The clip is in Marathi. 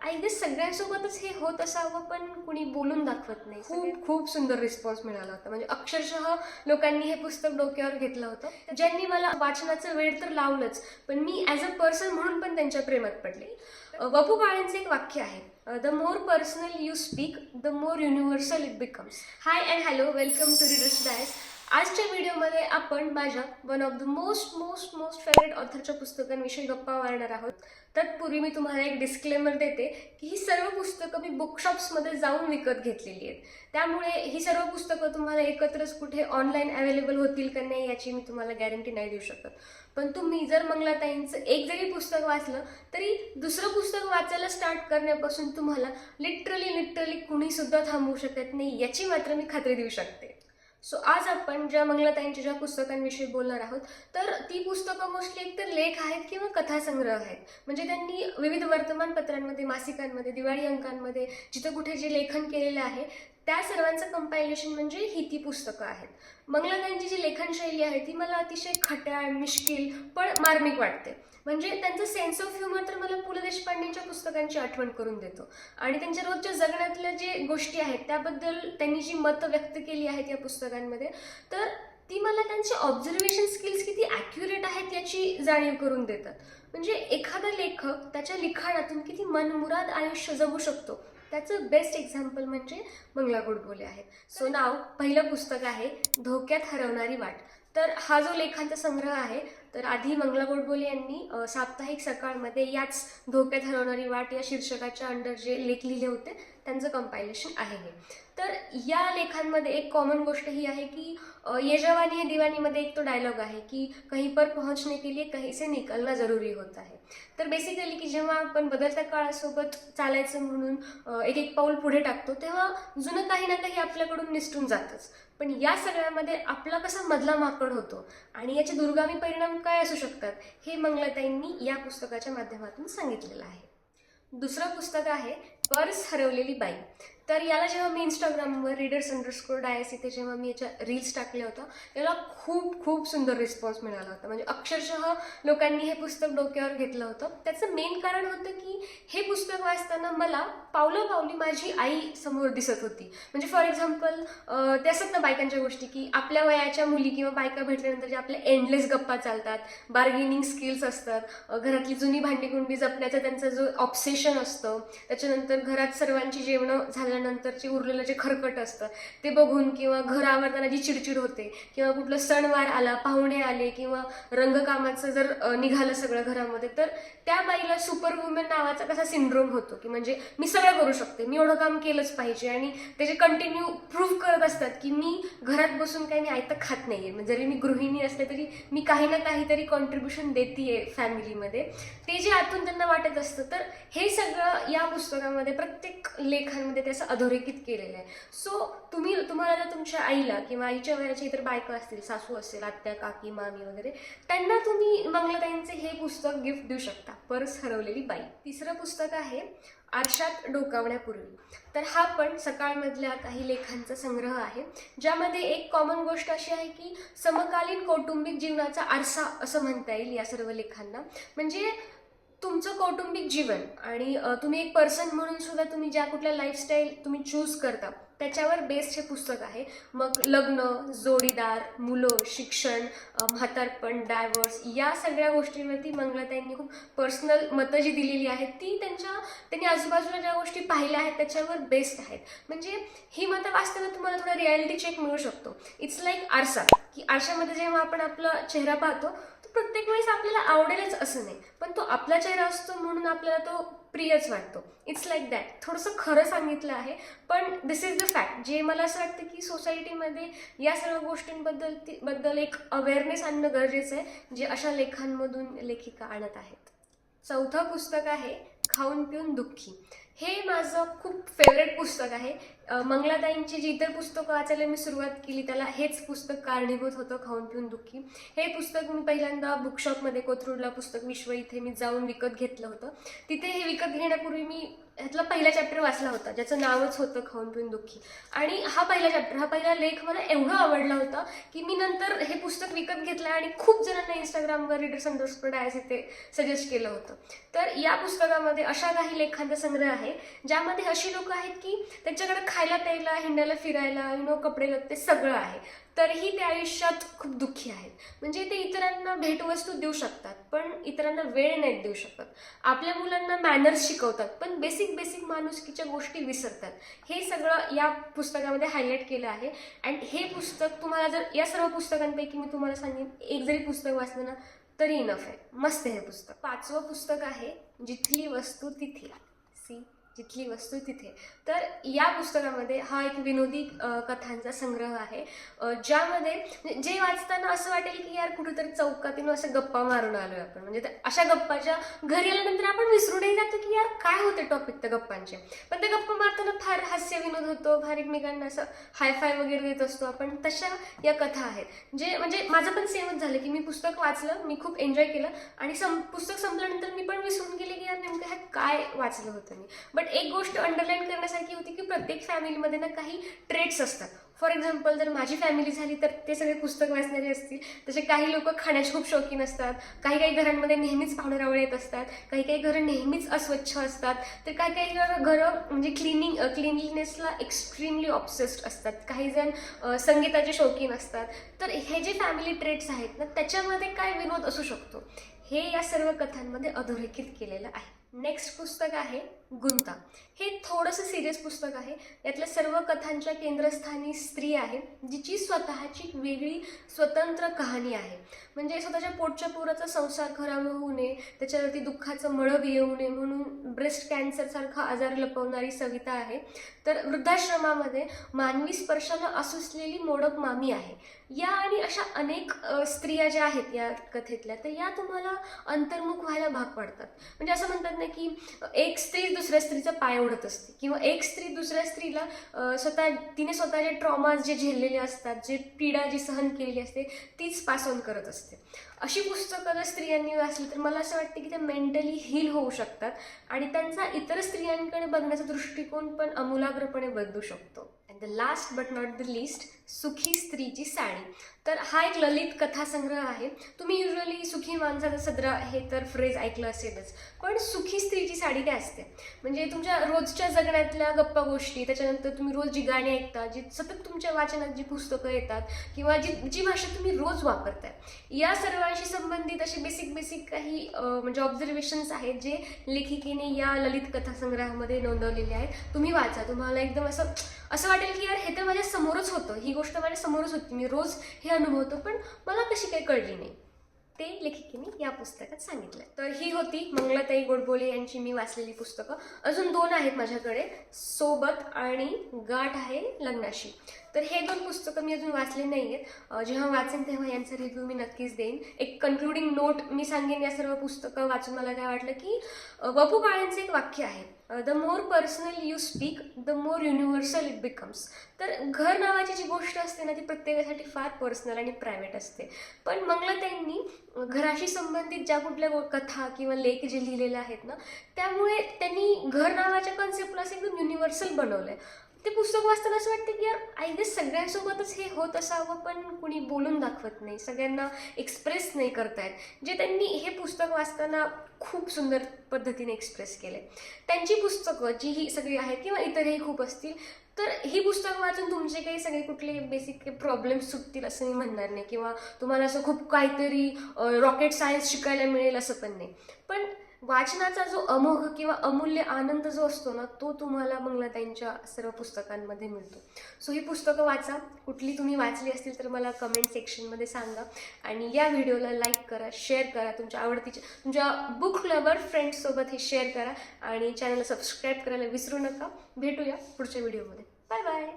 आय गेस सगळ्यांसोबतच हे होत असावं, पण कुणी बोलून दाखवत नाही. खूप खूप सुंदर रिस्पॉन्स मिळाला होता. म्हणजे अक्षरशः लोकांनी हे पुस्तक डोक्यावर घेतलं होतं, ज्यांनी मला वाचनाचं वेळ तर लावलंच, पण मी ॲज अ पर्सन म्हणून पण त्यांच्या प्रेमात पडले. वपू काळेंचं एक वाक्य आहे, the more personal you speak, the more universal it becomes. Hi and hello, welcome to readers dais. आजच्या व्हिडिओमध्ये आपण माझ्या one of the most most most favourite ऑथरच्या पुस्तकांविषयी गप्पा मारणार आहोत. तत्पूर्वी मी तुम्हाला एक डिस्क्लेमर देते की ही सर्व पुस्तकं मी बुकशॉप्समध्ये जाऊन विकत घेतलेली आहेत. त्यामुळे ही सर्व पुस्तकं तुम्हाला एकत्रच कुठे ऑनलाईन अवेलेबल होतील का नाही याची मी तुम्हाला गॅरंटी नाही देऊ शकत. पण तुम्ही जर मंगलाताईंचं एक जरी पुस्तक वाचलं तरी दुसरं पुस्तक वाचायला स्टार्ट करण्यापासून तुम्हाला लिटरली कुणीसुद्धा थांबवू शकत नाही, याची मात्र मी खात्री देऊ शकते. सो आज आपण ज्या मंगलाताईंच्या ज्या पुस्तकांविषयी बोलणार आहोत, तर ती पुस्तकं मोस्टली एकतर लेख आहेत किंवा कथासंग्रह आहेत. म्हणजे त्यांनी विविध वर्तमानपत्रांमध्ये, मासिकांमध्ये, दिवाळी अंकांमध्ये जिथं कुठे जे लेखन केलेलं आहे त्या सर्वांचं कंपायलेशन म्हणजे ही ती पुस्तकं आहेत. मंगलाताईंची जी लेखनशैली आहे ती मला अतिशय खट्याळ, मिश्किल पण मार्मिक वाटते. म्हणजे त्यांचं सेन्स ऑफ ह्युमर तर मला पु ल देशपांडेंच्या पुस्तकांची आठवण करून देतो. आणि त्यांच्या रोजच्या जगण्यातल्या जे गोष्टी आहेत त्याबद्दल त्यांनी जी मतं व्यक्त केली आहेत या पुस्तकांमध्ये, तर ती मला त्यांचे ऑब्झर्वेशन स्किल्स किती ॲक्युरेट आहेत याची जाणीव करून देतात. म्हणजे एखादा लेखक त्याच्या लिखाणातून किती मनमुराद आयुष्य जगू शकतो त्याचं बेस्ट एक्झाम्पल म्हणजे मंगला गोडबोले आहेत. सो नाव पहिलं पुस्तक आहे धोक्यात हरवणारी वाट. तर हा जो लेखांचा संग्रह आहे, तर आधी मंगला गोडबोले यांनी साप्ताहिक सकाळमध्ये याच धोक्यात हरवणारी वाट या शीर्षकाच्या अंडर जे लेख लिहिले होते त्यांचं कंपायलेशन आहे हे. तर या लेखांमध्ये एक कॉमन गोष्ट ही आहे की ये जवानी है दीवानीमध्ये एक तो डायलॉग आहे की कहीं पर पहुंचने के लिए कहीं से निकलना जरुरी होता है. तर बेसिकली की जेव्हा आपण बदलत्या काळासोबत चालायचं म्हणून एक एक पाऊल पुढे टाकतो तेव्हा जुनं काही ना काही आपल्याकडून निसटून जातंच. पण या सगळ्यामध्ये आपला कसा मधला माकड होतो आणि याचे दुर्गामी परिणाम काय असू शकतात हे मंगलाताईंनी या पुस्तकाच्या माध्यमातून सांगितलेलं आहे. दुसरं पुस्तक आहे पर्स हरवलेली बाई. तर याला जेव्हा मी इंस्टाग्रामवर रीडर्स_डायस इथे जेव्हा मी याच्या रील्स टाकल्या होत्या, याला खूप खूप सुंदर रिस्पॉन्स मिळाला होता. म्हणजे अक्षरशः लोकांनी हे पुस्तक डोक्यावर घेतलं होतं. त्याचं मेन कारण होतं की हे पुस्तक वाचताना मला पावलोपावली माझी आई समोर दिसत होती. म्हणजे फॉर एक्झाम्पल ते असतात ना बायकांच्या गोष्टी की आपल्या वयाच्या मुली किंवा बायका भेटल्यानंतर जे आपल्या एंडलेस गप्पा चालतात, बार्गेनिंग स्किल्स असतात, घरातली जुनी भांडीकुंडी जपण्याचा त्यांचा जो ऑब्सेशन असतं, त्याच्यानंतर घरात सर्वांची जेवणं झाल्यानंतरचे उरलेलं जे खरकट असतं ते बघून किंवा घर आवरताना जी चिडचिड होते किंवा कुठलं सणवार आला, पाहुणे आले किंवा रंगकामाचं जर निघालं सगळं घरामध्ये, तर त्या बाईला सुपर वुमेन नावाचा कसा सिंड्रोम होतो की म्हणजे मी सगळं करू शकते, मी एवढं काम केलंच पाहिजे आणि त्याचे कंटिन्यू प्रूव्ह करत असतात की मी घरात बसून काही मी आयतं खात नाही आहे. जरी मी गृहिणी असले तरी मी काही ना काहीतरी कॉन्ट्रीब्युशन देते फॅमिलीमध्ये, ते जे आतून त्यांना वाटत असतं. तर हे सगळं या पुस्तकामध्ये प्रत्येक लेखांमध्ये त्याचं अधोरेखित केलेलं आहे. सो तुम्हाला जर तुमच्या आईला किंवा आईच्या वयाच्या इतर बायका असतील, सासू असेल, आत्या, काकी, मामी वगैरे, त्यांना तुम्ही मंगलाताईंचे हे पुस्तक गिफ्ट देऊ शकता, पर्स हरवलेली बाई. तिसरं पुस्तक आहे आरशात डोकावण्यापूर्वी. तर हा पण सकाळमधल्या काही लेखांचा संग्रह आहे, ज्यामध्ये एक कॉमन गोष्ट अशी आहे की समकालीन कौटुंबिक जीवनाचा आरसा असं म्हणता येईल या सर्व लेखांना. म्हणजे तुमचं कौटुंबिक जीवन आणि तुम्ही एक पर्सन म्हणून सुद्धा तुम्ही ज्या कुठल्या लाईफस्टाईल तुम्ही चूज करता त्याच्यावर बेस्ड हे पुस्तक आहे. मग लग्न, जोडीदार, मुलं, शिक्षण, म्हातारपण, डायव्हर्स या सगळ्या गोष्टींवरती मंगलाताईंनी खूप पर्सनल मतं जी दिलेली आहेत ती त्यांनी आजूबाजूला ज्या गोष्टी पाहिल्या आहेत त्याच्यावर बेस्ड आहेत. म्हणजे ही मतं वाचताना तुम्हाला थोडा रियालिटी चेक मिळू शकतो. इट्स लाईक आरसा, की आरशामध्ये जेव्हा आपण आपला चेहरा पाहतो तो प्रत्येक वेळेस आपल्याला आवडेलच असं नाही, पण तो आपला चेहरा असतो म्हणून आपल्याला तो प्रियच वाटतो. It's like that. थोडंसं खरं सांगितलं आहे, पण दिस इज द फॅक्ट. जे मला असं वाटतं की सोसायटीमध्ये या सर्व गोष्टींबद्दल एक अवेअरनेस आणणं गरजेचं आहे, जे अशा लेखांमधून लेखिका आणत आहेत. चौथं पुस्तक आहे खाऊन पिऊन दुःखी. हे माझं खूप फेवरेट पुस्तक आहे. मंगलाताईंची जी इतर पुस्तकं वाचायला मी सुरुवात केली त्याला हेच पुस्तक कारणीभूत होतं, खाऊन पिऊन दुःखी. हे पुस्तक मी पहिल्यांदा बुकशॉपमध्ये, कोथरूडला पुस्तक विश्व इथे मी जाऊन विकत घेतलं होतं. तिथे हे विकत घेण्यापूर्वी मी ह्यातला पहिला चॅप्टर वाचला होता ज्याचं नावच होतं खाऊन पिऊन दुःखी. आणि हा पहिला लेख मला एवढा आवडला होता की मी नंतर हे पुस्तक विकत घेतलं आणि खूप जणांना इंस्टाग्रामवर रीडर्स_डायस इथे सजेस्ट केलं होतं. तर या पुस्तकामध्ये अशा काही लेखांचा संग्रह आहे ज्यामध्ये अशी लोक आहेत की त्यांच्याकडे खायला प्यायला हिंडायला फिरायला कपडे लत्ते सगळं आहे, तरीही ते आयुष्यात खूप दुःखी आहेत. म्हणजे ते इतरांना भेटवस्तू देऊ शकतात पण इतरांना वेळ नाही देऊ शकत. आपल्या मुलांना मॅनर्स शिकवतात पण बेसिक माणुसकीच्या गोष्टी विसरतात. हे सगळं या पुस्तकामध्ये हायलाईट केलं आहे. अँड हे पुस्तक तुम्हाला जर या सर्व पुस्तकांपैकी मी तुम्हाला सांगेन एक जरी पुस्तक वाचलं ना तरी इनफ आहे. मस्त हे पुस्तक. 5वं पुस्तक आहे जिथली वस्तू तिथे. जिथली वस्तू तिथे. तर या पुस्तकामध्ये हा एक विनोदी कथांचा संग्रह आहे ज्यामध्ये जे वाचताना असं वाटेल की यार कुठेतरी चौकातीनं असं गप्पा मारून आलोय आपण. म्हणजे अशा गप्पाच्या घरी आल्यानंतर आपण विसरूनही जातो की यार काय होते टॉपिक त्या गप्पांचे. पण ते गप्पा मारताना फार हास्य विनोद होतो, फार एकमेकांना असं हायफाय वगैरे देत असतो आपण. तशा या कथा आहेत जे म्हणजे माझं पण सेमच झालं की मी पुस्तक वाचलं, मी खूप एन्जॉय केलं आणि पुस्तक संपल्यानंतर मी पण विसरून गेले की यार नेमकं ह्यात काय वाचलं होतं मी. बट एक गोष्ट अंडरलाईन करण्यासारखी होती की प्रत्येक फॅमिलीमध्ये ना काही ट्रेट्स असतात. फॉर एक्झाम्पल जर माझी फॅमिली झाली तर ते सगळे पुस्तक वाचणारे असतील. तसे काही लोक खाण्याचे खूप शौकीन असतात, काही घरांमध्ये नेहमीच पाहुणेरावळे येत असतात, काही घरं नेहमीच अस्वच्छ असतात, तर काही घरं म्हणजे क्लिनलीनेसला एक्स्ट्रीमली ऑब्सेस्ड असतात, काही जण संगीताचे शौकीन असतात. तर हे जे फॅमिली ट्रेट्स आहेत ना त्याच्यामध्ये काय विनोद असू शकतो हे या सर्व कथांमध्ये अधोरेखित केलेलं आहे. नेक्स्ट पुस्तक आहे गुंता. हे थोडंसं सिरियस पुस्तक आहे. यातल्या सर्व कथांच्या केंद्रस्थानी स्त्री आहे जिची स्वतःची वेगळी स्वतंत्र कहाणी आहे. म्हणजे स्वतःच्या पोटच्या पोराचा संसार खराब होऊ नये, त्याच्यावरती दुःखाचं मळभ येऊ नये म्हणून ब्रेस्ट कॅन्सरसारखा आजार लपवणारी सविता आहे. तर वृद्धाश्रमामध्ये मानवी स्पर्शाला असुसलेली मोडक मामी आहे. या आणि अशा अनेक स्त्रिया ज्या आहेत या कथेतल्या तर या तुम्हाला अंतर्मुख व्हायला भाग पाडतात. म्हणजे असं म्हणतात ना की एक स्त्री दुसऱ्या स्त्रीचा पाय ओढत असते किंवा एक स्त्री दुसऱ्या स्त्रीला तिने स्वतःचे ट्रॉमाज जे झेललेले असतात, जे पीडा जी सहन केलेली असते तीच पास ऑन करत असते. अशी पुस्तकं जर स्त्रियांनी वाचली तर मला असं वाटतं की त्या मेंटली हील होऊ शकतात आणि त्यांचा इतर स्त्रियांकडे बघण्याचा दृष्टिकोन पण आमूलाग्रपणे बदलू शकतो. And the last but not the list, सुखी स्त्रीची साडी. तर हा एक ललित कथासंग्रह आहे. तुम्ही युजली सुखी माणसाचा सदरा हे तर फ्रेज ऐकलं असेलच, पण सुखी स्त्रीची साडी काय असते म्हणजे तुमच्या रोजच्या जगण्यातल्या गप्पा गोष्टी, त्याच्यानंतर तुम्ही रोज जी गाणी ऐकता, जी सतत तुमच्या वाचनात जी पुस्तकं येतात किंवा जी भाषा तुम्ही रोज वापरताय, या सर्वांशी संबंधित असे बेसिक काही म्हणजे ऑब्झर्वेशन्स आहेत जे लेखिकेने या ललित कथासंग्रहामध्ये नोंदवलेले आहेत. तुम्ही वाचा, तुम्हाला एकदम असं वाटेल की यार हे तर माझ्या समोरच होतं, ही गोष्ट माझ्या समोरच होती, मी रोज हे अनुभवतो पण मला कशी काही कळली नाही. ते लेखिकेने या पुस्तकात सांगितलं. तर ही होती मंगलाताई गोडबोले यांची मी वाचलेली पुस्तकं. अजून 2 आहेत माझ्याकडे, सोबत आणि गाठ आहे लग्नाशी. तर हे 2 पुस्तकं मी अजून वाचले नाही आहेत. जेव्हा वाचेन तेव्हा यांचा रिव्ह्यू मी नक्कीच देईन. एक कन्क्लुडिंग नोट मी सांगेन या सर्व पुस्तकं वाचून मला काय वाटलं की वपू काळेंचं एक वाक्य आहे, the more personal you speak the more universal it becomes. तर घर नावाची जी गोष्ट असते ना ती प्रत्येकासाठी फार पर्सनल आणि प्रायव्हेट असते. पण मंगलाताईंनी घराशी संबंधित ज्या कुठल्या कथा किंवा लेख जे लिहिलेले आहेत ना त्यामुळे त्यांनी घर नावाच्या कॉन्सेप्टला असं एकदम युनिव्हर्सल बनवलंय. ते पुस्तक वाचताना असं वाटतं की यार आय गेस सगळ्यांसोबतच हे होत असावं पण कुणी बोलून दाखवत नाही, सगळ्यांना एक्सप्रेस नाही करतायत. जे त्यांनी हे पुस्तक वाचताना खूप सुंदर पद्धतीने एक्सप्रेस केले. त्यांची पुस्तकं जी ही सगळी आहेत किंवा इतरही खूप असतील तर ही पुस्तकं वाचून तुमचे काही सगळे कुठले बेसिक प्रॉब्लेम्स सुटतील असं मी म्हणणार नाही किंवा तुम्हाला असं खूप काहीतरी रॉकेट सायन्स शिकायला मिळेल असं पण नाही. पण वाचनाचा जो अमोघ किंवा अमूल्य आनंद जो असतो ना तो तुम्हाला मंगलाताईंच्या सर्व पुस्तकांमध्ये मिळतो. सो ही पुस्तकं वाचा. कुठली तुम्ही वाचली असतील तर मला कमेंट सेक्शनमध्ये सांगा आणि या व्हिडिओला लाईक करा, शेअर करा, तुमच्या आवडतीच्या तुमच्या बुक लवर फ्रेंड्ससोबत हे शेअर करा आणि चॅनलला सबस्क्राईब करायला विसरू नका. भेटूया पुढच्या व्हिडिओमध्ये. Bye bye.